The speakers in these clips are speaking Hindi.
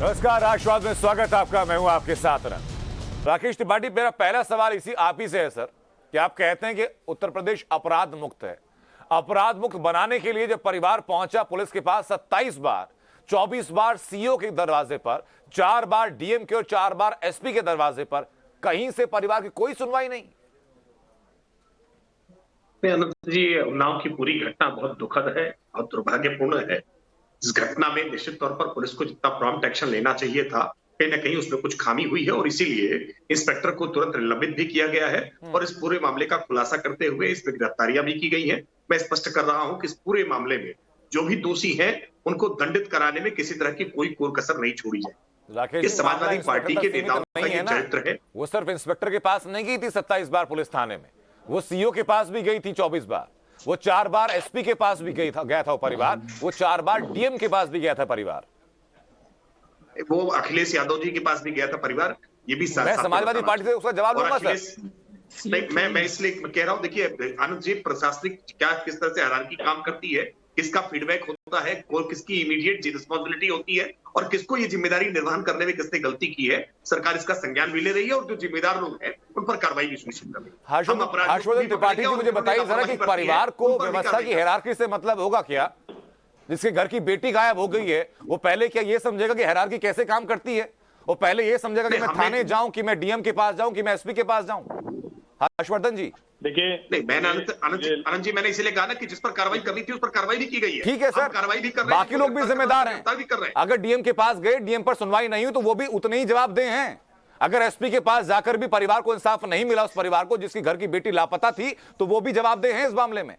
नमस्कार, राष्ट्रवाद में स्वागत आपका। मैं हूं आपके साथ राकेश त्रिपाठी। मेरा पहला सवाल इसी आप ही से है सर, कि आप कहते हैं कि उत्तर प्रदेश अपराध मुक्त है। अपराध मुक्त बनाने के लिए जब परिवार पहुंचा पुलिस के पास 27 बार, 24 बार सीओ के दरवाजे पर, 4 बार डीएम के और 4 बार एसपी के दरवाजे पर, कहीं से परिवार की कोई सुनवाई नहीं। अनंत जी, उन्नाव की पूरी घटना बहुत दुखद है और दुर्भाग्यपूर्ण है। इस घटना में निश्चित तौर पर पुलिस को जितना प्रॉम्प्ट एक्शन लेना चाहिए था, कहीं ना कहीं उसमें कुछ खामी हुई है और इसीलिए इंस्पेक्टर को तुरंत निलंबित भी किया गया है और इस पूरे मामले का खुलासा करते हुए इसमें गिरफ्तारियां भी की गई हैं। मैं स्पष्ट कर रहा हूं कि इस पूरे मामले में जो भी दोषी हैं उनको दंडित कराने में किसी तरह की कोई कोर कसर नहीं छोड़ी जाए। इस समाजवादी पार्टी के नेताओं का ये चरित्र है। वो सिर्फ इंस्पेक्टर के पास नहीं गई थी 27 बार पुलिस थाने में, वो सीओ के पास भी गई थी 24 बार, वो 4 बार एसपी के पास भी गया था वो परिवार, वो 4 बार डीएम के पास भी गया था परिवार, वो अखिलेश यादव जी के पास भी गया था परिवार। ये भी मैं समाजवादी पार्टी से उसका जवाब लूंगा सर। नहीं, मैं इसलिए कह रहा हूं, देखिए आनंद जी, प्रशासनिक क्या किस तरह से हायरार्की काम करती है, किसका फीडबैक होता है, और किसकी इमीडिएट रिस्पॉन्सिबिलिटी होती है और किसको ये जिम्मेदारी निर्वहन करने में किसने गलती की है, सरकार इसका संज्ञान भी ले रही है और जो जिम्मेदार लोग हैं उन पर कार्रवाई भी सुनिश्चित कर रही है। हर्षवर्धन त्रिपाठी जी, मुझे बताइए जरा कि परिवार को व्यवस्था की हायरार्की से मतलब होगा क्या? जिसके घर की बेटी गायब हो गई है, वो पहले क्या ये समझेगा कि हायरार्की कैसे काम करती है? वो पहले ये समझेगा कि मैं थाने जाऊं, कि मैं डीएम के पास जाऊं, कि मैं एसपी के पास जाऊं? हर्षवर्धन जी देखिए, नहीं, मैंने आनंद जी मैंने इसीलिए कहा ना कि जिस पर कार्रवाई करनी थी उस पर कार्रवाई भी की गई है। ठीक है सर, कार्रवाई भी कर रहे हैं, बाकी लोग भी जिम्मेदार हैं। अगर डीएम के पास गए, डीएम पर सुनवाई नहीं हुई, तो वो भी उतने ही जवाबदेह हैं। अगर एसपी के पास जाकर भी परिवार को इंसाफ नहीं मिला, उस परिवार को जिसकी घर की बेटी लापता थी, तो वो भी जवाबदेह हैं इस मामले में।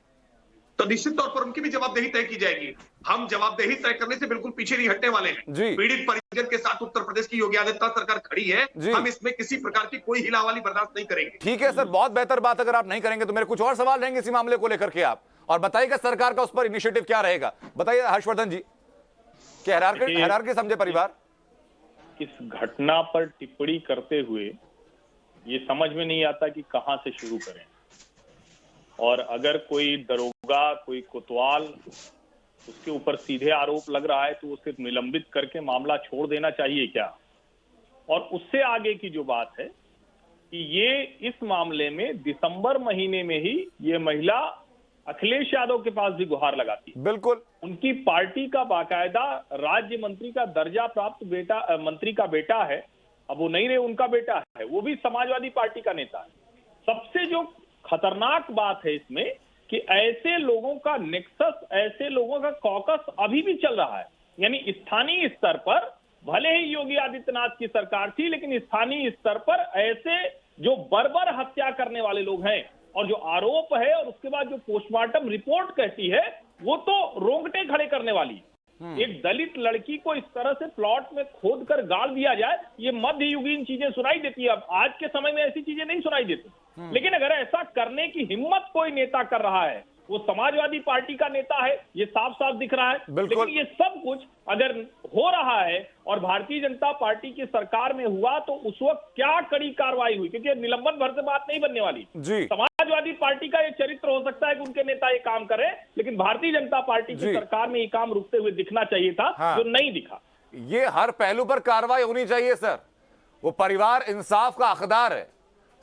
तो निश्चित तौर पर उनकी भी जवाबदेही तय की जाएगी। हम जवाबदेही तय करने से बिल्कुल पीछे नहीं हटने वाले हैं। पीड़ित परिजन के साथ उत्तर प्रदेश की योगी आदित्यनाथ सरकार खड़ी है। हम इसमें किसी प्रकार की कोई हिलावाली बर्दाश्त नहीं करेंगे। ठीक है सर, बहुत बेहतर बात। अगर आप नहीं करेंगे तो मेरे कुछ और सवाल रहेंगे इसी मामले को लेकर के आप, और बताइएगा सरकार का उस पर इनिशिएटिव क्या रहेगा। बताइए हर्षवर्धन जी, क्या हायरार्की समझे परिवार? इस घटना पर टिप्पणी करते हुए ये समझ में नहीं आता कि कहां से शुरू करें, और अगर कोई दरोगा, कोई कोतवाल उसके ऊपर सीधे आरोप लग रहा है तो उसे निलंबित करके मामला छोड़ देना चाहिए क्या? और उससे आगे की जो बात है कि ये इस मामले में दिसंबर महीने में ही ये महिला अखिलेश यादव के पास भी गुहार लगाती। बिल्कुल, उनकी पार्टी का बाकायदा राज्य मंत्री का दर्जा प्राप्त बेटा, मंत्री का बेटा है। अब वो नहीं रहे, उनका बेटा है, वो भी समाजवादी पार्टी का नेता है। सबसे जो खतरनाक बात है इसमें कि ऐसे लोगों का नेक्सस, ऐसे लोगों का कॉकस अभी भी चल रहा है। यानी स्थानीय स्तर पर भले ही योगी आदित्यनाथ की सरकार थी, लेकिन स्थानीय स्तर पर ऐसे जो बर्बर हत्या करने वाले लोग हैं, और जो आरोप है और उसके बाद जो पोस्टमार्टम रिपोर्ट कहती है, वो तो रोंगटे खड़े करने वाली है। एक दलित लड़की को इस तरह से प्लॉट में खोद कर गाड़ दिया जाए, ये मध्ययुगीन चीजें सुनाई देती है। अब आज के समय में ऐसी चीजें नहीं सुनाई देती, लेकिन अगर ऐसा करने की हिम्मत कोई नेता कर रहा है, वो समाजवादी पार्टी का नेता है, ये साफ साफ दिख रहा है। लेकिन ये सब कुछ अगर हो रहा है और भारतीय जनता पार्टी की सरकार में हुआ, तो उस वक्त क्या कड़ी कार्रवाई हुई? क्योंकि निलंबन भर से बात नहीं बनने वाली। समाजवादी पार्टी का ये चरित्र हो सकता है कि उनके नेता ये काम करें, लेकिन भारतीय जनता पार्टी की सरकार में ये काम रुकते हुए दिखना चाहिए था, जो नहीं दिखा। ये हर पहलू पर कार्रवाई होनी चाहिए सर। वो परिवार इंसाफ का हकदार है।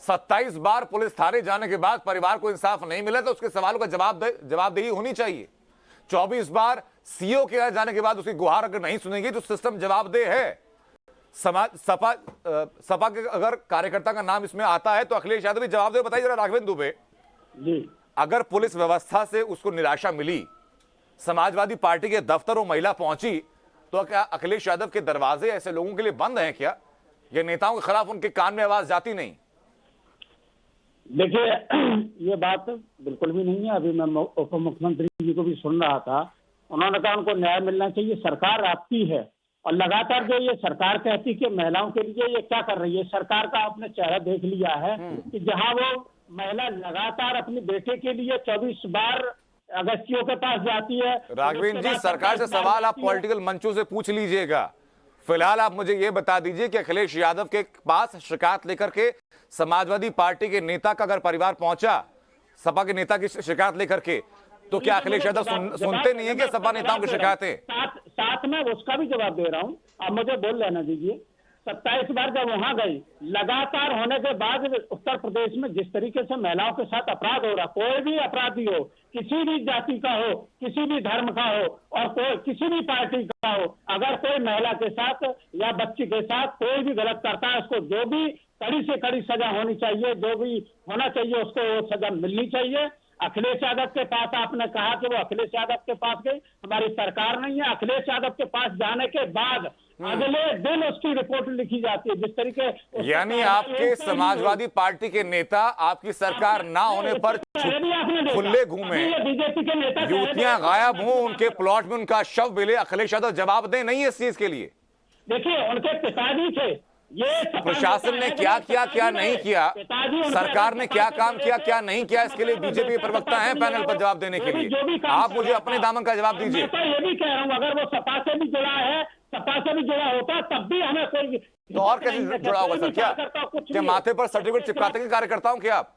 27 बार पुलिस थाने जाने के बाद परिवार को इंसाफ नहीं मिला, तो उसके सवालों का जवाबदेही होनी चाहिए। 24 बार सीओ के यहाँ जाने के बाद उसकी गुहार अगर नहीं सुनेगी तो सिस्टम जवाबदेह है। सपा के अगर कार्यकर्ता का नाम इसमें आता है तो अखिलेश यादव भी जवाबदेह। बताइए जरा राघवेंद्र दुबे जी, अगर पुलिस व्यवस्था से उसको निराशा मिली, समाजवादी पार्टी के दफ्तर वो महिला पहुंची, तो क्या अखिलेश यादव के दरवाजे ऐसे लोगों के लिए बंद हैं क्या? ये नेताओं के खिलाफ उनके कान में आवाज जाती नहीं? देखिए, ये बात बिल्कुल भी नहीं है। अभी मैं उप मुख्यमंत्री जी को भी सुन रहा था, उन्होंने कहा उनको न्याय मिलना चाहिए, सरकार आपकी है। और लगातार जो ये सरकार कहती कि महिलाओं के लिए ये क्या कर रही है, सरकार का आपने चेहरा देख लिया है कि जहां वो महिला लगातार अपने बेटे के लिए 24 बार अगस्तियों के पास जाती है। राघवेंद्र जी, सरकार से सवाल आप पॉलिटिकल मंचों से पूछ लीजिएगा। फिलहाल आप मुझे ये बता दीजिए कि अखिलेश यादव के पास शिकायत लेकर के समाजवादी पार्टी के नेता का अगर परिवार पहुंचा, सपा के नेता की शिकायत लेकर के, तो क्या अखिलेश यादव सुनते नहीं है कि सपा नेताओं की शिकायतें? साथ में उसका भी जवाब दे रहा हूँ, अब मुझे बोल लेना दीजिए। 27 बार जब वहां गई, लगातार होने के बाद उत्तर प्रदेश में जिस तरीके से महिलाओं के साथ अपराध हो रहा, कोई भी अपराधी हो, किसी भी जाति का हो, किसी भी धर्म का हो और कोई किसी भी पार्टी का हो, अगर कोई महिला के साथ या बच्ची के साथ कोई भी गलत करता है, उसको जो भी कड़ी से कड़ी सजा होनी चाहिए, जो भी होना चाहिए उसको वो सजा मिलनी चाहिए। अखिलेश यादव के पास आपने कहा कि वो अखिलेश यादव के पास गई, हमारी सरकार नहीं है। अखिलेश यादव के पास जाने के बाद अगले दिन उसकी रिपोर्ट लिखी जाती है, जिस तरीके यानी आपके समाजवादी पार्टी के नेता आपकी सरकार ना होने पर खुले घूमे, बीजेपी के नेता युवतियां गायब हों, उनके प्लॉट में उनका शव मिले, अखिलेश यादव जवाब दे नहीं है इस चीज के लिए। देखिए उनके पिताजी थे, ये प्रशासन ने क्या किया क्या नहीं किया, सरकार ने क्या काम किया क्या नहीं किया, इसके लिए बीजेपी के प्रवक्ता हैं पैनल पर जवाब देने के लिए। आप मुझे अपने दामन का जवाब दीजिए। मैं तो ये भी कह रहा हूँ, अगर वो सपा से भी जुड़ा है, सपा से भी जुड़ा होता तब भी हमें कोई तो और कैसे जुड़ा होगा सर? क्या माथे पर सर्टिफिकेट चिपकाते हैं कार्यकर्ताओं के आप?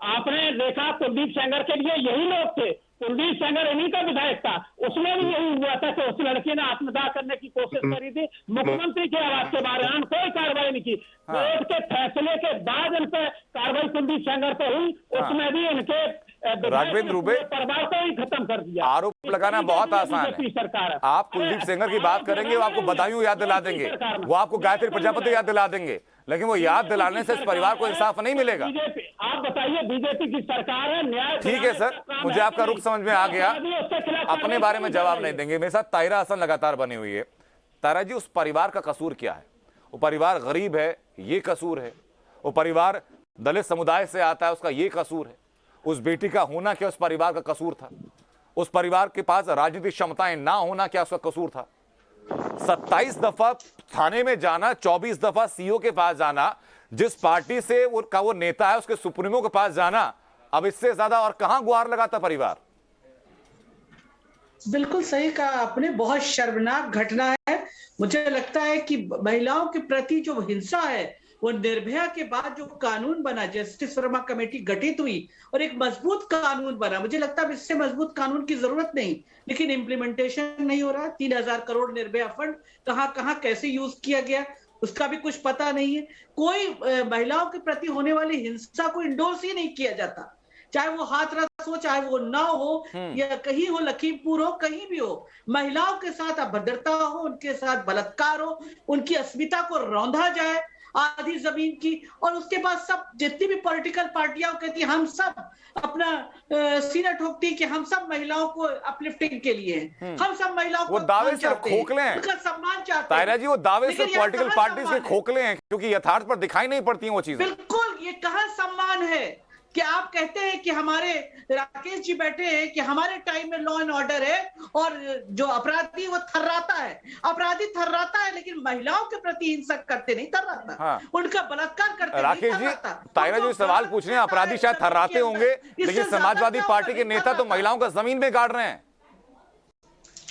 आपने देखा कुलदीप सेंगर के लिए यही लोग थे, कुलदीप सेंगर इन्हीं का विधायक था, उसमें भी यही हुआ था कि उस लड़की ने आत्मदाह करने की कोशिश करी थी, मुख्यमंत्री की आवाज के बारे में कोई कार्रवाई नहीं की। कोर्ट के फैसले के बाद इन पे कार्रवाई कुलदीप सेंगर पे हुई, उसमें भी इनके राघवेंद्र दुबे परिवार को ही खत्म कर दिया। आरोप लगाना बहुत आसान है। सरकार आप कुलदीप सेंगर की बात करेंगे, वो आपको बदायूं याद दिला देंगे, वो आपको गायत्री प्रजापति याद दिला देंगे, लेकिन वो याद दिलाने से इस परिवार को इंसाफ नहीं मिलेगा। आप बताइए, बीजेपी की सरकार है, न्याय ठीक है सर, मुझे आपका रुख समझ में आ गया, अपने बारे में जवाब नहीं देंगे। मेरे साथ ताहिरा हसन लगातार बनी हुई है। ताहिरा जी, उस परिवार का कसूर क्या है? वो परिवार गरीब है, ये कसूर है? वो परिवार दलित समुदाय से आता है, उसका ये कसूर है? उस बेटी का होना क्या उस परिवार का कसूर था? उस परिवार के पास राजनीतिक क्षमताएं ना होना क्या उसका कसूर था? 27 दफा थाने में जाना, 24 दफा सीओ के पास जाना, जिस पार्टी से वो नेता है उसके सुप्रीमो के पास जाना, अब इससे ज्यादा और कहां गुहार लगाता परिवार? बिल्कुल सही कहा आपने, बहुत शर्मनाक घटना है। मुझे लगता है कि महिलाओं के प्रति जो हिंसा है वो निर्भया के बाद जो कानून बना, जस्टिस वर्मा कमेटी गठित हुई और एक मजबूत कानून बना, मुझे लगता है इससे मजबूत कानून की जरूरत नहीं, लेकिन इम्प्लीमेंटेशन नहीं हो रहा। 3000 करोड़ निर्भया फंड कहां कहां कैसे यूज किया गया उसका भी कुछ पता नहीं है। कोई महिलाओं के प्रति होने वाली हिंसा को इंडोर्स ही नहीं किया जाता, चाहे वो हाथरस हो, चाहे वो ना हो, या कहीं हो, लखीमपुर हो, कहीं भी हो। महिलाओं के साथ अभद्रता हो, उनके साथ बलात्कार हो, उनकी अस्मिता को रौंदा जाए आधी जमीन की, और उसके बाद सब जितनी भी पॉलिटिकल पार्टियां कहती हैं हम सब अपना सीना ठोकती कि हम सब महिलाओं को अपलिफ्टिंग के लिए हैं, हम सब महिलाओं वो को दावे सिर्फ खोखले हैं, उनका सम्मान चाहते हैं। ताहिरा जी, वो दावे सिर्फ लेकिन पॉलिटिकल यहाँ पार्टीज कहाँ के खोखले हैं, क्योंकि यथार्थ पर दिखाई नहीं पड़ती हैं वो चीजें। बिल्कुल, ये कहाँ सम्मान है कि आप कहते हैं कि हमारे राकेश जी बैठे हैं कि हमारे टाइम में लॉ एंड ऑर्डर है और जो अपराधी वो थर्राता है, अपराधी थर्राता है, लेकिन महिलाओं के प्रति हिंसक करते नहीं थर्राता। हाँ। उनका बलात्कार करते राकेश जी, ताहिरा जी सवाल पूछ रहे हैं, अपराधी शायद थर्राते होंगे, लेकिन समाजवादी पार्टी के नेता तो महिलाओं का जमीन में गाड़ रहे हैं।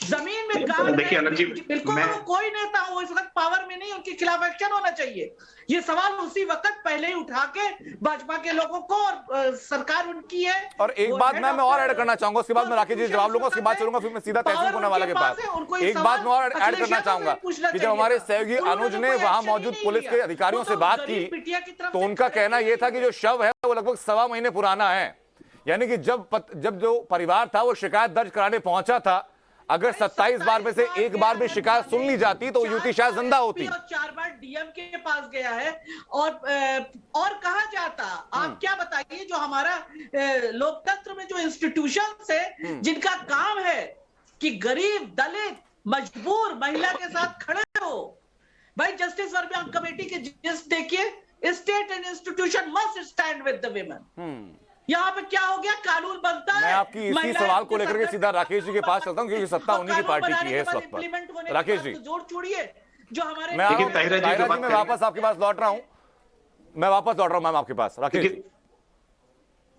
जमीन में गाड़ देखिए आनंद जी, बिल्कुल वो कोई नेता हो इस वक्त पावर में नहीं, उनके खिलाफ एक्शन होना चाहिए। ये सवाल उसी वक्त पहले ही उठा के भाजपा के लोगों को, और सरकार उनकी है। और एक बात मैं और ऐड करना चाहूंगा, उसके बाद मैं राकेश जी जवाब लूंगा, उसके बाद चलूंगा फिर मैं सीधा तहसील पूनावाला के पास। एक बात मैं और ऐड करना चाहूंगा कि जब हमारे सहयोगी अनुज ने वहां मौजूद पुलिस के अधिकारियों से बात की, तो उनका कहना यह था कि जो शव है वो लगभग 1.25 महीने पुराना है। यानी कि जब जो परिवार था वो शिकायत दर्ज कराने पहुंचा था, अगर 27 बार में से एक बार भी शिकायत सुन ली जाती तो युवती शायद जिंदा होती। 4 बार डीएम के पास गया है और कहा जाता। आप क्या बताइए, जो हमारा लोकतंत्र में जो इंस्टीट्यूशंस है जिनका काम है कि गरीब, दलित, मजबूर महिला के साथ खड़े हो, भाई जस्टिस वर्मा कमेटी के जज देखिए, state and institution must stand with the women. यहाँ पे क्या हो गया, कानून बनता है। मैं आपकी इसी सवाल को लेकर के सीधा राकेश जी के पास चलता हूँ, क्योंकि सत्ता उन्हीं की पार्टी की है इस वक्त पर। राकेश जी, जोड़ छोड़िए जो हमारे, मैं वापस आपके पास लौट रहा हूँ, मैम आपके पास। राकेश जी,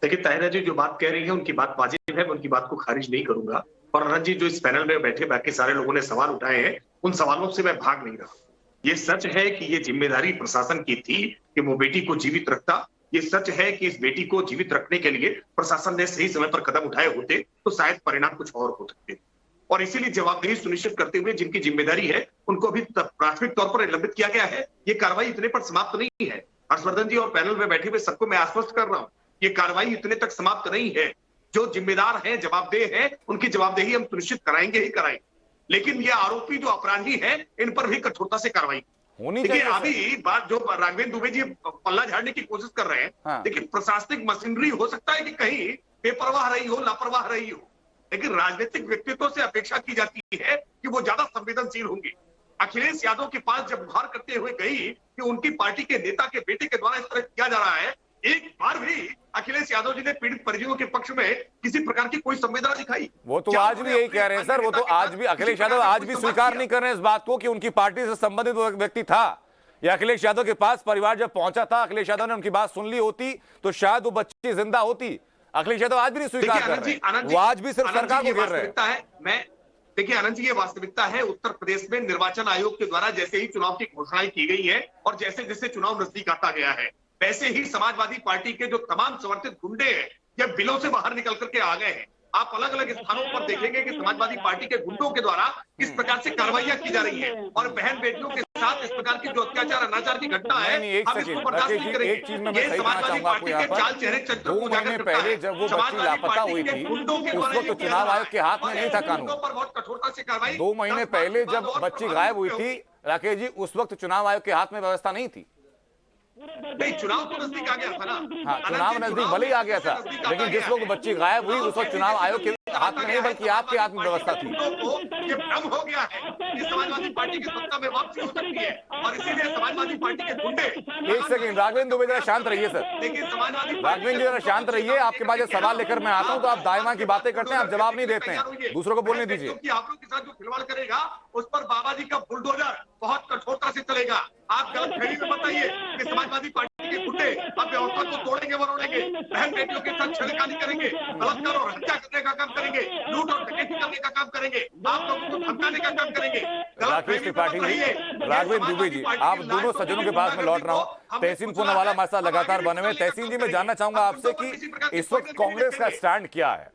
देखिए ताहिरा जी जो बात कह रही है उनकी बात वाजिब है, मैं उनकी बात को खारिज नहीं करूंगा। और आनंद जी, जो इस पैनल में बैठे बाकी सारे लोगों ने सवाल उठाए हैं, उन सवालों से मैं भाग नहीं रहा। ये सच है कि ये जिम्मेदारी प्रशासन की थी कि वो बेटी को जीवित रखता। ये सच है कि इस बेटी को जीवित रखने के लिए प्रशासन ने सही समय पर कदम उठाए होते तो शायद परिणाम कुछ और हो सकते। और इसीलिए जवाबदेही सुनिश्चित करते हुए जिनकी जिम्मेदारी है उनको अभी प्राथमिक तौर पर निलंबित किया गया है। ये कार्रवाई इतने पर समाप्त नहीं है। हर्षवर्धन जी और पैनल में बैठे हुए सबको मैं आश्वस्त कर रहा हूं, ये कार्रवाई इतने तक समाप्त नहीं है। जो जिम्मेदार हैं, जवाबदेह हैं, उनकी जवाबदेही हम सुनिश्चित कराएंगे ही कराएंगे, लेकिन ये आरोपी जो अपराधी हैं इन पर भी कठोरता से कार्रवाई होनी देखिए। चाहिए। अभी बात जो राघवेंद्र दुबे जी पल्ला झाड़ने की कोशिश कर रहे हैं, हाँ। लेकिन प्रशासनिक मशीनरी हो सकता है कि कहीं बेपरवाह रही हो, लापरवाह रही हो, लेकिन राजनीतिक व्यक्तित्व से अपेक्षा की जाती है कि वो ज्यादा संवेदनशील होंगे। अखिलेश यादव के पास जब गुहार करते हुए गई कि उनकी पार्टी के नेता के बेटे के द्वारा इस तरह किया जा रहा है, एक बार भी अखिलेश यादव जी ने पीड़ित परिजनों के पक्ष में किसी प्रकार की कोई संवेदना दिखाई? वो तो क्या आज भी यही कह रहे हैं सर, वो तो आज भी अखिलेश यादव आज भी स्वीकार नहीं कर रहे हैं इस बात को कि उनकी पार्टी से संबंधित वो व्यक्ति था। या अखिलेश यादव के पास परिवार जब पहुंचा था, अखिलेश यादव ने उनकी बात सुन ली होती तो शायद वो बच्ची जिंदा होती। अखिलेश यादव आज भी नहीं स्वीकार कर रहे हैं, वो आज भी सिर्फ सरकार को घेर रहे हैं। देखिए आनंद जी, ये वास्तविकता है। उत्तर प्रदेश में निर्वाचन आयोग के द्वारा जैसे ही चुनाव की घोषणाएं की गई है और जैसे जैसे चुनाव नजदीक आता गया है, वैसे ही समाजवादी पार्टी के जो तमाम समर्थित गुंडे हैं ये बिलों से बाहर निकल करके आ गए हैं। आप अलग अलग स्थानों पर देखेंगे कि समाजवादी पार्टी के गुंडों के द्वारा किस प्रकार से कार्रवाइयां की जा रही है और बहन बेटियों के साथ इस प्रकार की जो अत्याचार अनाचार की घटना है, हम इसको बर्दाश्त नहीं करेंगे। एक चीज में मैं ये सही कहना समाजवादी चाहूंगा पार्टी के चाल चेहरे चरित्र 2 को उजागर महीने करता पहले है। जब वो बच्ची समाजवादी लापता पार्टी हुई के थी गुंडों के उस द्वारा वक्त ये किया चुनाव जा रहा आयोग के हाथ में है। नहीं था और कानून। गुंडों पर बहुत कठोरता से कार्रवाई 2 महीने पहले जब बच्ची गायब हुई थी राकेश जी, उस वक्त चुनाव आयोग के हाथ में व्यवस्था नहीं थी। नहीं, चुनाव तो नजदीक आ गया था ना। हाँ, चुनाव नजदीक भले ही आ गया था, लेकिन जिस वक्त बच्ची गायब हुई उस वक्त चुनाव आयोग के हाथ में नहीं बल्कि आपके हाथ में व्यवस्था थी। ये भ्रम हो गया है कि समाजवादी पार्टी की सत्ता में वापसी हो सकती है और इसीलिए समाजवादी पार्टी के गुंडे। एक सेकंड राघवेंद्र दुबे जरा शांत रहिए सर। देखिए समाजवादी राघवेंद्र जी जरा शांत रहिए, आपके पास जब सवाल लेकर मैं आता हूं तो आप दाएं की बातें करते हैं, आप जवाब नहीं देते हैं, दूसरों को बोलने दीजिए। क्योंकि आप लोग के साथ जो खिलवाड़ करेगा उस पर बाबा जी का बुलडोजर बहुत कठोरता से चलेगा। आप गलत फहमी में बताइए कि समाजवादी पार्टी के गुंडे अब व्यवस्था को तोड़ेंगे मरोड़ेंगे, बहन बेटियों के साथ छेड़खानी करेंगे, बलात्कार और हत्या करने का काम करेंगे, लूट और डकैती करने का काम करेंगे, आप लोगों को धमकाने का काम करेंगे। राकेश त्रिपाठी जी, राघवेंद्र दुबे जी, आप दोनों सज्जनों के पास में लौट रहा हूं। तहसीन पूनावाला हमारे साथ लगातार बने हुए। तहसीन जी, मैं जानना चाहूंगा आपसे कि इस वक्त कांग्रेस का स्टैंड क्या है?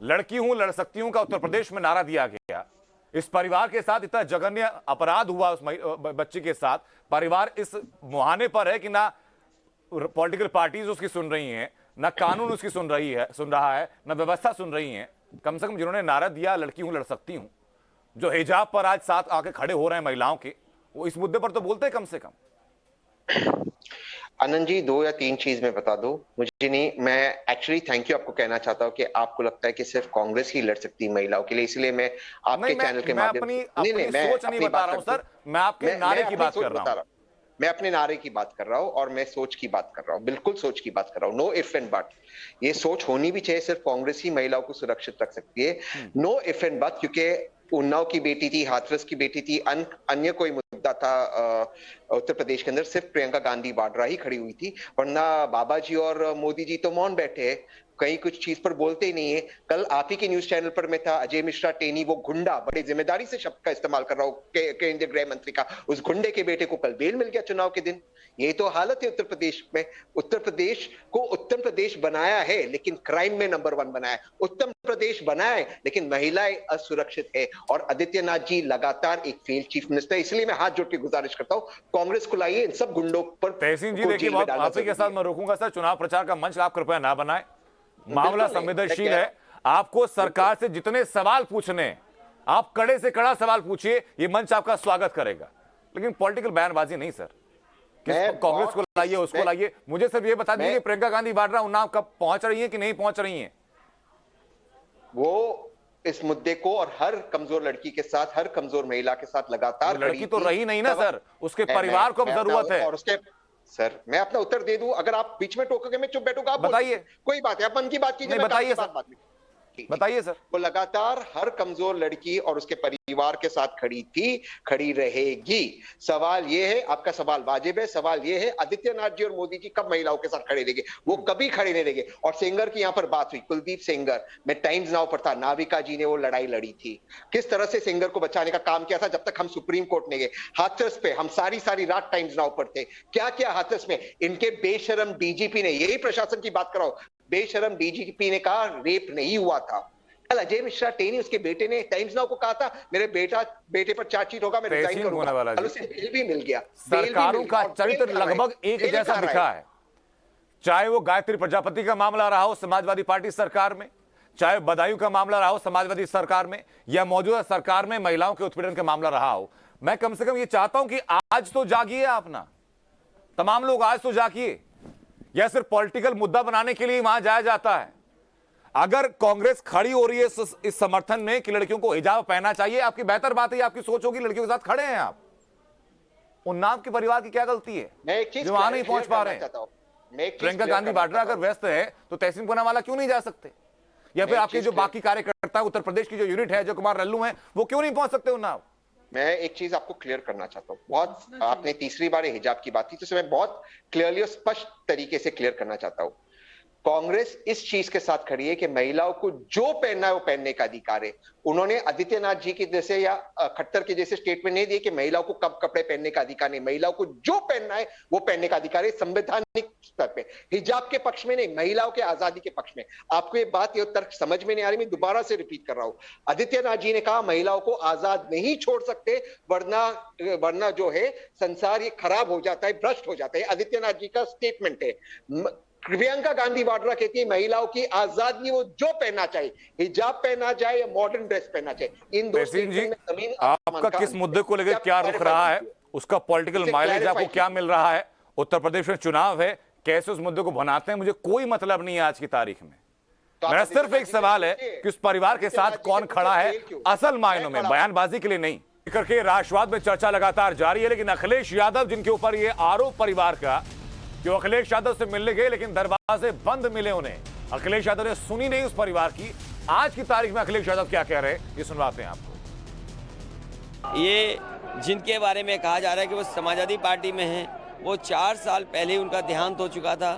लड़की हूं लड़ सकती हूं का उत्तर प्रदेश में नारा दिया गया, इस परिवार के साथ इतना जघन्य अपराध हुआ उस बच्ची के साथ, परिवार इस मुहाने पर है कि ना पॉलिटिकल पार्टीज उसकी सुन रही हैं, ना कानून उसकी सुन रहा है, ना व्यवस्था सुन रही है। कम से कम जिन्होंने नारा दिया लड़की हूं लड़ सकती हूं, जो हिजाब पर आज साथ आके खड़े हो रहे हैं महिलाओं के, वो इस मुद्दे पर तो बोलते हैं कम से कम। आनंद जी, 2 या 3 चीज मैं बता दूं, मुझे नहीं, मैं एक्चुअली थैंक यू आपको कहना चाहता हूं कि आपको लगता है कि सिर्फ कांग्रेस ही लड़ सकती है महिलाओं के लिए, इसलिए मैं आपके चैनल के माध्यम से मैं सोच नहीं बता रहा हूं सर, मैं आपके नारे की बात कर रहा हूं। मैं अपने नारे की बात कर रहा हूं और मैं सोच की बात कर रहा हूं, बिल्कुल सोच की बात कर रहा हूं। नो इफ एंड बट, ये सोच होनी भी चाहिए, सिर्फ कांग्रेस ही महिलाओं को सुरक्षित रख सकती है। नो इफ एंड बट, क्योंकि उन्नाव की बेटी थी, हाथरस की बेटी थी, अन्य कोई मुद्दा था उत्तर प्रदेश के अंदर, सिर्फ प्रियंका गांधी वाड्रा ही खड़ी हुई थी, वरना बाबा जी और मोदी जी तो मौन बैठे हैं, कहीं कुछ चीज पर बोलते ही नहीं है। कल आप ही के न्यूज चैनल पर मैं था, अजय मिश्रा टेनी, वो गुंडा, बड़ी जिम्मेदारी से शब्द का इस्तेमाल कर रहा हूं, केंद्रीय गृह मंत्री का, उस गुंडे के बेटे को कल बेल मिल गया चुनाव के दिन। यही तो हालत है उत्तर प्रदेश में। उत्तर प्रदेश को उत्तर प्रदेश बनाया है लेकिन क्राइम में नंबर 1 बनाया है। उत्तर प्रदेश बनाया है लेकिन महिलाएं असुरक्षित है। और आदित्यनाथ जी लगातार एक फेल चीफ मिनिस्टर, इसलिए मैं हाथ जोड़ के गुजारिश करता हूं, कांग्रेस को लाइए, इन सब गुंडों पर। तहसीन जी देखिए, बहुत आपके के साथ मैं रोकूंगा सर, चुनाव प्रचार का मंच आप कृपया ना बनाए, मामला संवेदनशील है। आपको सरकार से जितने सवाल पूछने, आप कड़े से कड़ा सवाल पूछिए, ये मंच आपका स्वागत करेगा, लेकिन पॉलिटिकल बयानबाजी नहीं सर। कांग्रेस को लाइए, उसको लाइए, मुझे सिर्फ ये बता दीजिए कि प्रियंका गांधी वाड्रा उन्नाव कब पहुंच रही है कि नहीं पहुंच रही है? वो इस मुद्दे को और हर कमजोर लड़की के साथ, हर कमजोर महिला के साथ लगातार लड़की तो रही नहीं ना सर, उसके परिवार को जरूरत है। और उसके सर, मैं अपना उत्तर दे दूं, अगर आप बीच में टोकोगे मैं चुप बैठूंगा। आप बताइए, कोई बात है, आप मन की बात कीजिए, बताइए सर, बताइए सर। वो लगातार हर कमजोर लड़की और उसके परिवार के साथ खड़ी थी, खड़ी रहेगी। सवाल ये है, आपका सवाल वाजिब है, सवाल ये है आदित्यनाथ जी और मोदी जी कब महिलाओं के साथ खड़े रहेंगे? वो कभी खड़े नहीं रहेंगे। और सेंगर की यहाँ पर बात हुई, कुलदीप सेंगर, मैं टाइम्स नाउ पर था, नाविका जी ने वो लड़ाई लड़ी थी, किस तरह से सेंगर को बचाने का काम किया था जब तक हम सुप्रीम कोर्ट नहीं गए। हाथरस पे हम सारी रात टाइम्स नाउ पर थे, क्या क्या हाथरस में। इनके बेशरम डीजीपी ने, यही प्रशासन की बात कर रहा हूं, बेशरम डीजीपी ने कहा रेप नहीं हुआ था। कल अजय मिश्रा टेनी उसके बेटे ने टाइम्स नाउ को कहा था मेरे बेटे पर चार्जशीट होगा, मैं रिजाइन करूंगा। कल उसे बेल भी मिल गया। सरकारों का चरित्र लगभग एक जैसा दिखा है, चाहे वो गायत्री प्रजापति का मामला रहा हो समाजवादी पार्टी सरकार में, चाहे बदायूं का मामला रहा हो समाजवादी सरकार में, या मौजूदा सरकार में महिलाओं के उत्पीड़न का मामला रहा हो। मैं कम से कम ये चाहता हूं कि आज तो जागिए आप ना, तमाम लोग आज तो जागिए। यह सिर्फ पॉलिटिकल मुद्दा बनाने के लिए वहां जाया जाता है। अगर कांग्रेस खड़ी हो रही है इस समर्थन में कि लड़कियों को हिजाब पहनना चाहिए, आपकी बेहतर बात है, आपकी सोच होगी लड़कियों के साथ खड़े हैं आप। उन्नाव के परिवार की क्या गलती है जो वहां नहीं पहुंच पा रहे हैं? प्रियंका गांधी वाड्रा अगर व्यस्त है तो तहसीन पूनावाला क्यों नहीं जा सकते? या फिर आपके जो बाकी कार्यकर्ता उत्तर प्रदेश की जो यूनिट है, जो कुमार लल्लू हैं, वो क्यों नहीं पहुंच सकते उन्नाव? मैं एक चीज आपको क्लियर करना चाहता हूँ। बहुत आपने तीसरी बार हिजाब की बात की, तो मैं बहुत क्लियरली और स्पष्ट तरीके से क्लियर करना चाहता हूँ। कांग्रेस इस चीज के साथ खड़ी है कि महिलाओं को जो पहनना है वो पहनने का अधिकार है। उन्होंने आदित्यनाथ जी के जैसे या खट्टर के जैसे स्टेटमेंट नहीं दिए कि महिलाओं को कब कपड़े पहनने का अधिकार नहीं। महिलाओं को जो पहनना है वो पहनने का अधिकार है, संवैधानिक स्तर पे। हिजाब के पक्ष में नहीं, महिलाओं के आजादी के पक्ष में। आपको ये बात, ये तर्क समझ में नहीं आ रही, मैं दोबारा से रिपीट कर रहा हूं। आदित्यनाथ जी ने कहा महिलाओं को आजाद नहीं छोड़ सकते, वरना जो है संसार ये खराब हो जाता है, भ्रष्ट हो जाता है। आदित्यनाथ जी का स्टेटमेंट है। प्रियंका गांधी वाड्रा कहती है महिलाओं की आजादी, वो जो पहनना चाहिए, हिजाब पहना जाए या मॉडर्न ड्रेस पहना चाहिए, इन दो जी आपका किस मुद्दे को लेकर क्या रुख रहा है, उसका पॉलिटिकल माइलेज आपको क्या मिल रहा है? उत्तर प्रदेश में चुनाव है, कैसे उस मुद्दे को बनाते हैं, मुझे कोई मतलब नहीं है आज की तारीख में। मेरा सिर्फ एक सवाल है कि उस परिवार के साथ कौन खड़ा है असल मायनों में, बयानबाजी के लिए नहीं। करके राष्ट्रवाद में चर्चा लगातार जारी है, लेकिन अखिलेश यादव जिनके ऊपर ये आरोप परिवार का, जो अखिलेश यादव से मिलने गए लेकिन दरवाजे बंद मिले उन्हें, अखिलेश यादव ने सुनी नहीं उस परिवार की। आज की तारीख में अखिलेश यादव क्या कह रहे हैं ये सुनवाते हैं आपको। ये जिनके बारे में कहा जा रहा है कि वो समाजवादी पार्टी में हैं, वो 4 साल पहले उनका देहांत हो चुका था।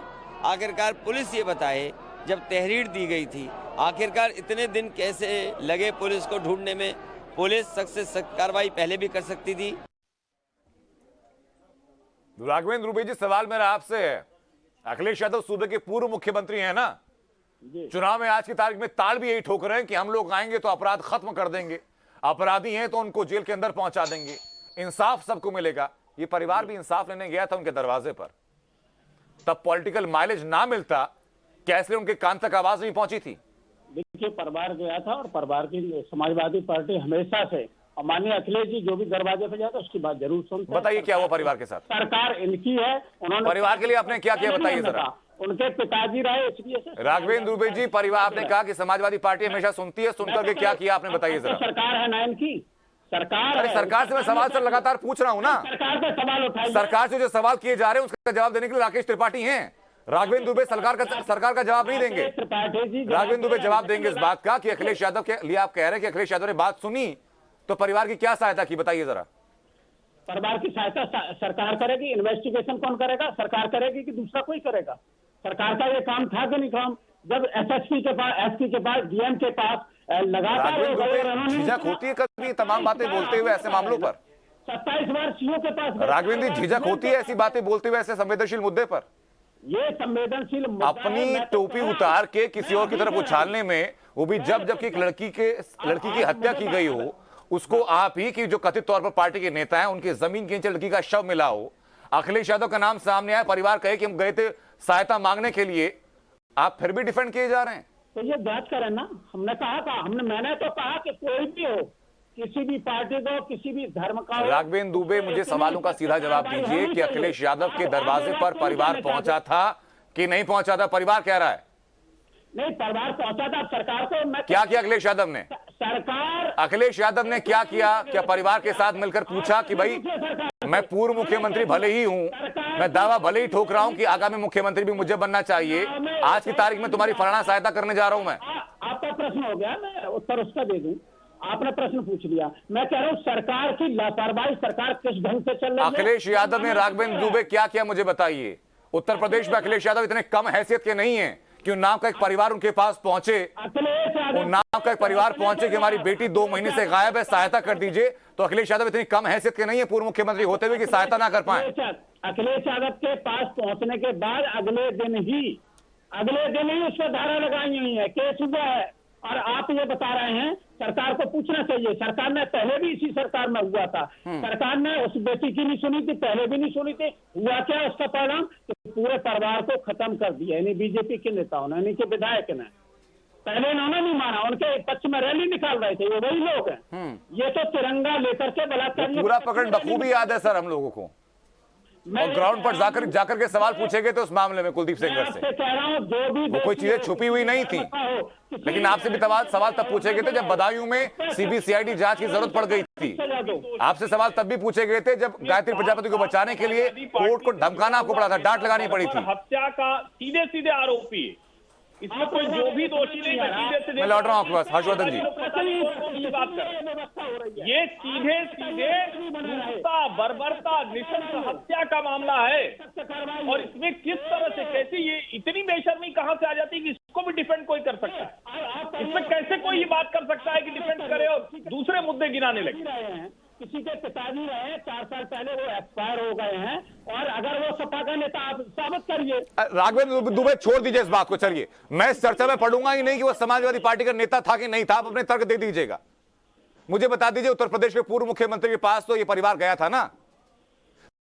आखिरकार पुलिस ये बताए, जब तहरीर दी गई थी, आखिरकार इतने दिन कैसे लगे पुलिस को ढूंढने में? पुलिस सख्त से सख्त कार्रवाई पहले भी कर सकती थी। राघवेंद्र दुबे जी, सवाल मेरा आपसे है, अखिलेश यादव सूबे के पूर्व मुख्यमंत्री हैं ना, चुनाव में आज की तारीख में ताल भी यही ठोक रहे हैं कि हम लोग आएंगे तो अपराध खत्म कर देंगे, अपराधी हैं तो उनको जेल के अंदर पहुंचा देंगे, इंसाफ सबको मिलेगा। ये परिवार भी इंसाफ लेने गया था उनके दरवाजे पर, तब पॉलिटिकल माइलेज ना मिलता, क्या इसलिए उनके कान तक आवाज नहीं पहुंची थी? देखिए, परिवार गया था और परिवार की समाजवादी पार्टी हमेशा से, और माननीय अखिलेश जी जो भी दरवाजे पे जाता है उसकी बात जरूर सुनते हैं। बताइए क्या हुआ परिवार के साथ? सरकार इनकी है, उन्होंने परिवार के लिए आपने क्या किया बताइए जरा। उनके पिताजी रहे, इसलिए से राघवेंद्र दुबे जी, परिवार, आपने कहा कि समाजवादी पार्टी हमेशा सुनती है, सुनकर के क्या किया आपने बताइए जरा। सरकार है ना इनकी, सरकार। अरे सरकार से मैं सवाल सर लगातार पूछ रहा हूँ ना, सरकार पे सवाल उठाइए। सरकार से जो सवाल किए जा रहे हैं उसका जवाब देने के लिए राकेश त्रिपाठी हैं। राघवेंद्र दुबे सरकार का जवाब नहीं देंगे। राघवेंद्र दुबे जवाब देंगे इस बात का कि अखिलेश यादव के लिए आप कह रहे हैं कि अखिलेश यादव ने बात सुनी तो परिवार की क्या सहायता की, बताइए जरा। परिवार की सहायता सरकार करेगी, इन्वेस्टिगेशन कौन करेगा? सरकार करेगी कि दूसरा कोई करेगा? सरकार का ये काम था कि नहीं काम? जब एसएसपी के पास, एसपी के पास, डीएम के पास लगातार झिझक होती है कभी तमाम बातें बोलते हुए ऐसे मामलों पर? 27 बार सीओ के पास राघवेंद्र जी, झिझक होती है ऐसी बातें बोलते हुए ऐसे संवेदनशील मुद्दे पर? ये संवेदनशील अपनी टोपी उतार के किसी और की तरफ उछालने में, वो भी जबकि एक लड़की की हत्या की गई हो, उसको आप ही की जो कथित तौर पर पार्टी के नेता हैं उनकी जमीन के नीचे लड़की का शव मिला हो, अखिलेश यादव का नाम सामने आया, परिवार कहे कि हम गए थे सहायता मांगने के लिए, आप फिर भी डिफेंड किए जा रहे हैं। तो ये बात करें ना, हमने कहा था, मैंने तो कहा कि कोई भी हो, किसी भी पार्टी को, किसी भी धर्म का। राघवेंद्र दुबे, मुझे सवालों का सीधा जवाब दीजिए कि अखिलेश यादव के दरवाजे पर परिवार पहुंचा था कि नहीं पहुंचा था? परिवार कह रहा है नहीं, परिवार पहुंचा था। सरकार को क्या किया अखिलेश यादव ने? अखिलेश यादव ने क्या किया? क्या परिवार के साथ मिलकर पूछा कि भाई मैं पूर्व मुख्यमंत्री भले ही हूं, मैं दावा भले ही ठोक रहा हूं कि आगामी मुख्यमंत्री भी मुझे बनना चाहिए, आज की तारीख में तुम्हारी फलाना सहायता करने जा रहा हूं मैं? आपका प्रश्न हो गया, मैं उत्तर उसका दे दूं। आपने प्रश्न पूछ लिया, मैं कह रहा हूं सरकार की लापरवाही, सरकार किस ढंग से चल रही है। अखिलेश यादव ने, राघवेंद्र दुबे, क्या किया मुझे बताइए। उत्तर प्रदेश में अखिलेश यादव इतने कम हैसियत के नहीं है कि उन्नाव का एक परिवार उनके पास पहुंचे, उन्नाव का एक परिवार पहुंचे कि हमारी बेटी 2 महीने से गायब है, सहायता कर दीजिए, तो अखिलेश यादव इतनी कम हैसियत के नहीं है पूर्व मुख्यमंत्री होते हुए कि सहायता ना कर पाए। अखिलेश यादव के पास पहुंचने के बाद अगले दिन ही उस पर धारा लगाई हुई है, केस हुआ है, और आप ये बता रहे हैं सरकार को पूछना चाहिए। सरकार ने पहले भी इसी सरकार में हुआ था, सरकार ने उस बेटी की नहीं सुनी थी, पहले भी नहीं सुनी थी। हुआ क्या उसका परिणाम? पूरे परिवार को खत्म कर दिया। यानी बीजेपी के नेताओं ने, यानी के विधायक ने, पहले इन्होंने नहीं माना, उनके पक्ष में रैली निकाल रहे थे, ये वही लोग हैं। ये तो तिरंगा लेकर के बलात्कार पूरा प्रकरण बखूबी याद है सर हम लोगों को, और ग्राउंड पर जाकर के सवाल पूछे गए थे उस मामले में कुलदीप सेंगर से। कह रहा हूँ जो भी वो कोई चीजें छुपी हुई नहीं थी, लेकिन आपसे भी सवाल तब पूछे गए थे जब बदायूं में सीबीसीआईडी जांच की जरूरत पड़ गई थी। आपसे सवाल तब भी पूछे गए थे जब गायत्री प्रजापति को बचाने के लिए कोर्ट को धमकाना आपको पड़ा था, डांट लगानी पड़ी थी। हत्या का सीधे सीधे आरोपी है, इसमें कोई जो भी दोषी नहीं है। मैं लौट रहा हूँ आपके पास हर्षवर्धन जी। बात कर ये सीधे सीधे बर्बरता, नृशंस हत्या का मामला है, और इसमें किस तरह से कैसे ये इतनी बेशर्मी कहां से आ जाती है कि इसको भी डिफेंड कोई कर सकता है? इसमें कैसे कोई ये बात कर सकता है कि डिफेंड करे और दूसरे मुद्दे गिनाने लगे? किसी के पिताजी रहे 4 साल पहले, वो एक्सपायर हो गए हैं, और अगर वो सपा का नेता, आप साबित करिए। राघवेंद्र दुबे छोड़ दीजिए इस बात को, चलिए मैं इस चर्चा में पढ़ूंगा ही नहीं कि वो समाजवादी पार्टी का नेता था कि नहीं था। आप अपने तर्क दे दीजिएगा, मुझे बता दीजिए उत्तर प्रदेश के पूर्व मुख्यमंत्री के पास तो ये परिवार गया था ना।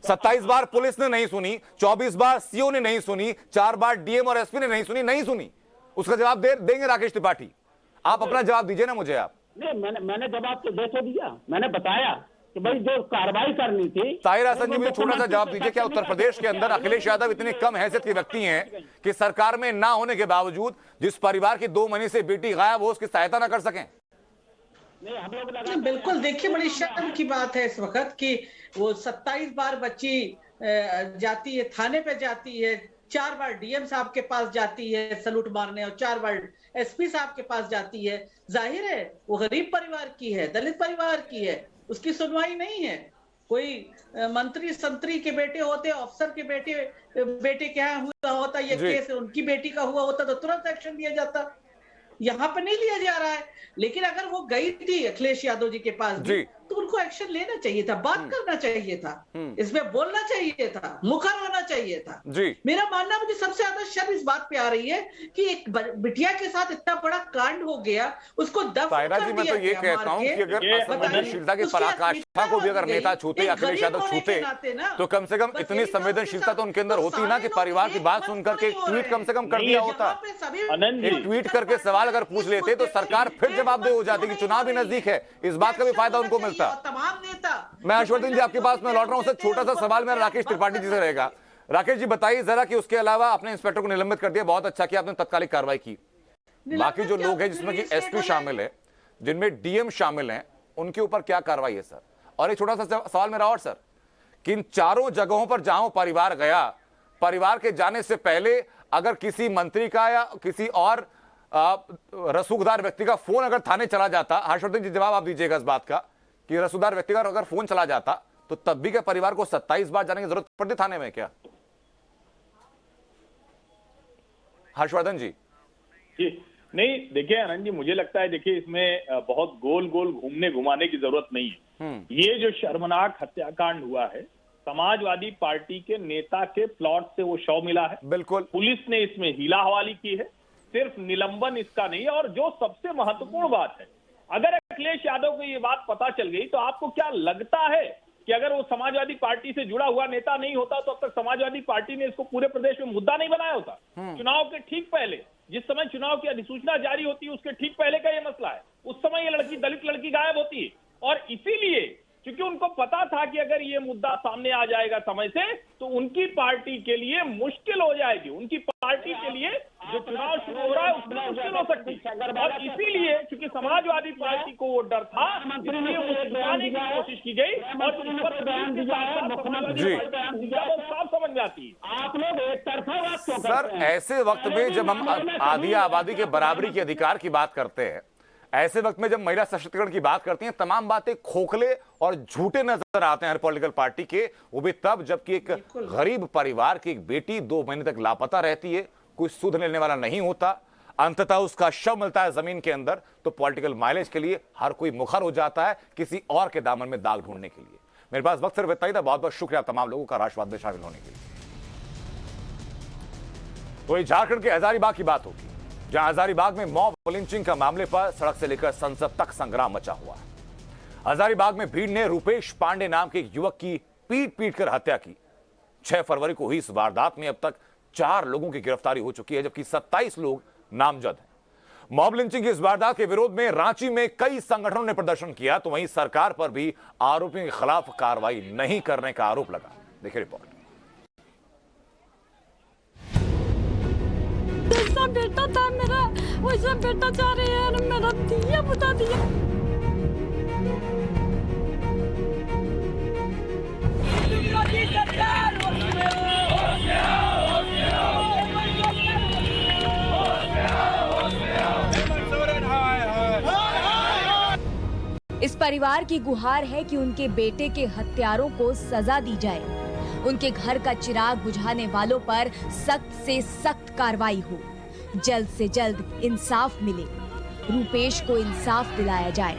27 बार पुलिस ने नहीं सुनी, 24 बार सीओ ने नहीं सुनी, 4 बार डीएम और एसपी ने नहीं सुनी। उसका जवाब देंगे राकेश त्रिपाठी। आप अपना जवाब दीजिए ना मुझे। आप नहीं, मैंने जवाब तो दे दिया, मैंने बताया कि भाई जो कार्रवाई करनी थी। ताहिर हसन जी, मुझे छोटा सा जवाब दीजिए, क्या उत्तर प्रदेश के अंदर अखिलेश यादव इतने कम हैसियत के व्यक्ति हैं कि सरकार में ना होने के बावजूद जिस परिवार की 2 महीने से बेटी गायब हो उसकी सहायता ना कर सकें? नहीं, हम लोग बिल्कुल, देखिए बड़ी शर्म की बात है इस वक्त कि वो 27 बार बच्ची जाती है, थाने पे जाती है, 4 बार डीएम साहब के पास जाती है सलूट मारने, और 4 बार एसपी साहब के पास जाती है। जाहिर है वो गरीब परिवार की है, दलित परिवार की है, उसकी सुनवाई नहीं है। कोई मंत्री संतरी के बेटे होते, अफसर के बेटे क्या हुआ होता, ये केस उनकी बेटी का हुआ होता तो तुरंत एक्शन लिया जाता। यहाँ पे नहीं लिया जा रहा है। लेकिन अगर वो गई थी अखिलेश यादव जी के पास भी, तो उनको एक्शन लेना चाहिए था, बात करना चाहिए था, इसमें बोलना चाहिए था, मुखर होना चाहिए था। मेरा मानना, मुझे सबसे ज्यादा शर्म इस बात पे आ रही है कि एक बिटिया के साथ इतना बड़ा कांड हो गया, उसको दफन कर दिया। मैं तो ये कहता हूँ कि अगर संवेदनशीलता की पराकाष्ठा को भी अगर नेता छूते, अखिलेश यादव छूते, तो कम से कम इतनी संवेदनशीलता तो उनके अंदर होती ना कि परिवार की बात सुनकर के ट्वीट कम से कम कर दिया होता। एक ट्वीट करके सवाल अगर पूछ लेते तो सरकार फिर जवाबदेह हो जाती कि चुनाव भी नजदीक है, इस बात का भी फायदा उनको मिलता। तमाम नेता। मैं हर्षवर्धन जी आपके पास में लौट रहा हूं। सर छोटा सा सवाल मेरा राकेश त्रिपाठी जी से रहेगा। राकेश जी बताइए जरा कि उसके अलावा आपने इंस्पेक्टर को निलंबित कर दिया, बहुत अच्छा किया आपने, तत्कालिक कार्रवाई की। बाकी जो लोग हैं जिसमें कि एसपी शामिल है, जिनमें डीएम शामिल हैं, उनके ऊपर क्या कार्रवाई है सर? और एक छोटा सा सवाल मेरा और सर, कि इन चारों जगहों पर जहां परिवार गया, परिवार के जाने से पहले अगर किसी मंत्री का या किसी और रसूखदार व्यक्ति का फोन अगर थाने चला जाता, हर्षवर्धन जी जवाब आप दीजिएगा इस बात का, कि रसूखदार व्यक्ति का अगर फोन चला जाता तो तब भी क्या परिवार को 27 बार जाने की जरूरत पड़ती थाने में क्या? हर्षवर्धन जी। नहीं, देखिए आनंद जी, मुझे लगता है, देखिए इसमें बहुत गोल गोल घूमने घुमाने की जरूरत नहीं है। ये जो शर्मनाक हत्याकांड हुआ है, समाजवादी पार्टी के नेता के प्लॉट से वो शव मिला है। बिल्कुल, पुलिस ने इसमें हीला हवाली की है, सिर्फ निलंबन इसका नहीं है। और जो सबसे महत्वपूर्ण बात है, अगर अखिलेश यादव को ये बात पता चल गई तो आपको क्या लगता है कि अगर वो समाजवादी पार्टी से जुड़ा हुआ नेता नहीं होता तो अब तक समाजवादी पार्टी ने इसको पूरे प्रदेश में मुद्दा नहीं बनाया होता? चुनाव के ठीक पहले, जिस समय चुनाव की अधिसूचना जारी होती है उसके ठीक पहले का ये मसला है। उस समय ये लड़की, दलित लड़की गायब होती है, और इसीलिए क्योंकि उनको पता था कि अगर ये मुद्दा सामने आ जाएगा समय से तो उनकी पार्टी के लिए मुश्किल हो जाएगी, उनकी पार्टी के लिए जो चुनाव शुरू हो रहा है उसमें मुश्किल हो सकती है। और इसीलिए क्योंकि समाजवादी पार्टी को वो डर था, इसलिए वो छुपाने की कोशिश की गई, और इस पर साफ समझ में आती है। आप लोग एक तरफा सर, ऐसे वक्त में जब हम आधी आबादी के बराबरी के अधिकार की बात करते हैं, ऐसे वक्त में जब महिला सशक्तिकरण की बात करती हैं, तमाम बातें खोखले और झूठे नजर आते हैं हर पॉलिटिकल पार्टी के, वो भी तब जबकि एक गरीब परिवार की एक बेटी 2 महीने तक लापता रहती है, कोई सुध लेने वाला नहीं होता, अंततः उसका शव मिलता है जमीन के अंदर, तो पॉलिटिकल माइलेज के लिए हर कोई मुखर हो जाता है किसी और के दामन में दाग ढूंढने के लिए। मेरे पास वक्त सिर्फ इतना ही था। बहुत बहुत शुक्रिया तमाम लोगों का राष्ट्रवाद में शामिल होने के लिए। तो ये झारखंड के हजारीबाग की बात होगी, जहां हजारीबाग में मॉब लिंचिंग का मामले पर सड़क से लेकर संसद तक संग्राम मचा हुआ है। हजारीबाग में भीड़ ने रूपेश पांडे नाम के एक युवक की पीट कर हत्या की। 6 फरवरी को हुई इस वारदात में अब तक 4 लोगों की गिरफ्तारी हो चुकी है, जबकि 27 लोग नामजद हैं। मॉब लिंचिंग की इस वारदात के विरोध में रांची में कई संगठनों ने प्रदर्शन किया, तो वहीं सरकार पर भी आरोपियों के खिलाफ कार्रवाई नहीं करने का आरोप लगा। देखिए रिपोर्ट। जैसा बेटा था मेरा वैसा बेटा चाह रहे हैं, मेरा दिया बता दिया। इस परिवार की गुहार है कि उनके बेटे के हत्यारों को सजा दी जाए, उनके घर का चिराग बुझाने वालों पर सख्त से सख्त कार्रवाई हो, जल्द से जल्द इंसाफ मिले, रूपेश को इंसाफ दिलाया जाए।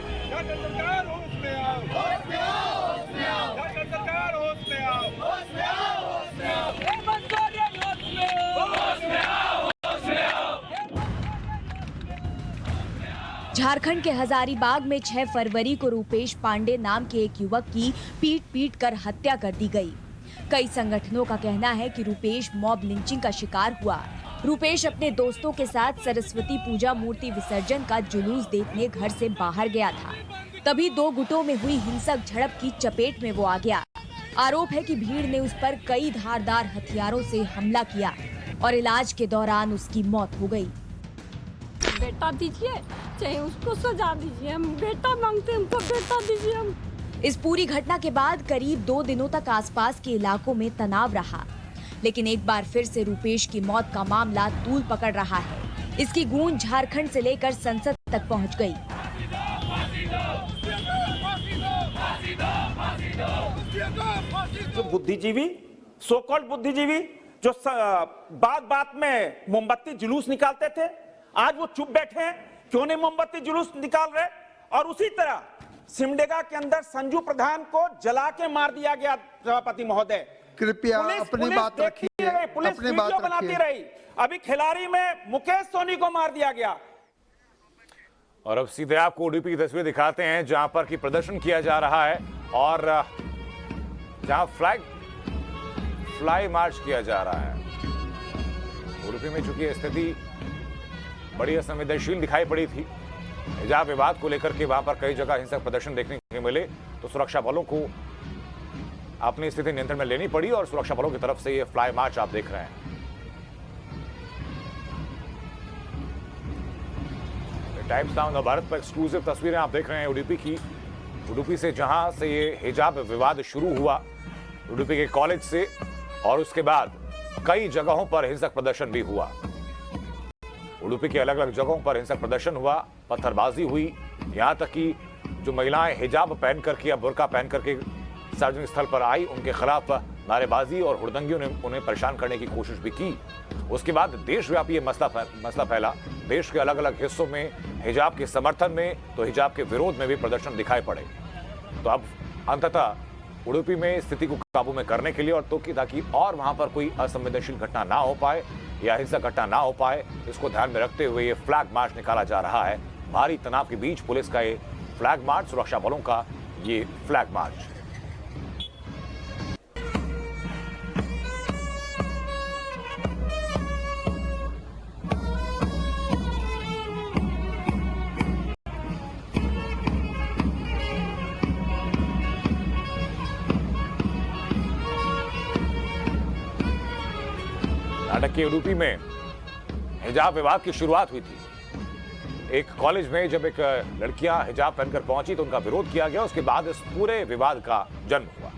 झारखंड के हजारीबाग में 6 फरवरी को रूपेश पांडे नाम के एक युवक की पीट कर हत्या कर दी गई। कई संगठनों का कहना है कि रूपेश मॉब लिंचिंग का शिकार हुआ। रूपेश अपने दोस्तों के साथ सरस्वती पूजा मूर्ति विसर्जन का जुलूस देखने घर से बाहर गया था, तभी 2 गुटों में हुई हिंसक झड़प की चपेट में वो आ गया। आरोप है कि भीड़ ने उस पर कई धारदार हथियारों से हमला किया और इलाज के दौरान उसकी मौत हो गई। बेटा दीजिए, चाहे उसको सजा दीजिए, हम बेटा मांगते हैं, हमको बेटा दीजिए। हम इस पूरी घटना के बाद करीब 2 दिनों तक आसपास के इलाकों में तनाव रहा, लेकिन एक बार फिर से रूपेश की मौत का मामला तूल पकड़ रहा है। इसकी गूंज झारखंड से लेकर संसद तक पहुंच गई। जो बुद्धिजीवी, सो कॉल्ड बुद्धिजीवी जो बात में मोमबत्ती जुलूस निकालते थे, आज वो चुप बैठे हैं। क्यों नहीं मोमबत्ती जुलूस निकाल रहे? और उसी तरह सिमडेगा के अंदर संजू प्रधान को जला के मार दिया गया। सभापति महोदय, कृपया अपनी बात रखिए, पुलिस वीडियो बनाती रही। अभी खिलाड़ी में मुकेश सोनी को मार दिया गया। और अब सीधे आपको उडुपी की तस्वीर दिखाते हैं, जहां पर की प्रदर्शन किया जा रहा है और जहां फ्लाई मार्च किया जा रहा है। उडुपी में चूंकि स्थिति बड़ी असंवेदनशील दिखाई पड़ी थी, हिजाब विवाद को लेकर के वहां पर कई जगह हिंसक प्रदर्शन देखने को मिले, तो सुरक्षा बलों को अपनी स्थिति नियंत्रण में लेनी पड़ी और सुरक्षा बलों की तरफ से ये फ्लाई मार्च आप देख रहे हैं। टाइम्स नाउ भारत पर एक्सक्लूसिव तस्वीरें आप देख रहे हैं उडुपी की। उडुपी से जहां से ये हिजाब विवाद शुरू हुआ, उडुपी के कॉलेज से, और उसके बाद कई जगहों पर हिंसक प्रदर्शन भी हुआ। उडुपी के अलग अलग जगहों पर हिंसक प्रदर्शन हुआ, पत्थरबाजी हुई, यहां तक कि जो महिलाएं हिजाब पहन करके या बुर्का पहन करके सार्वजनिक स्थल पर आई, उनके खिलाफ नारेबाजी और हुड़दंगियों ने उन्हें परेशान करने की कोशिश भी की। उसके बाद देशव्यापी ये मसला फैला। देश के अलग अलग हिस्सों में हिजाब के समर्थन में तो हिजाब के विरोध में भी प्रदर्शन दिखाई पड़े। तो अब अंततः उडुपी में स्थिति को काबू में करने के लिए और ताकि और वहां पर कोई असंवेदनशील घटना ना हो पाए या हिंसक घटना ना हो पाए, इसको ध्यान में रखते हुए ये फ्लैग मार्च निकाला जा रहा है। भारी तनाव के बीच पुलिस का ये फ्लैग मार्च, सुरक्षा बलों का ये फ्लैग मार्च। कर्नाटक के उडुपी में हिजाब विवाद की शुरुआत हुई थी। एक कॉलेज में जब एक लड़कियां हिजाब पहनकर पहुंची तो उनका विरोध किया गया, उसके बाद इस पूरे विवाद का जन्म हुआ।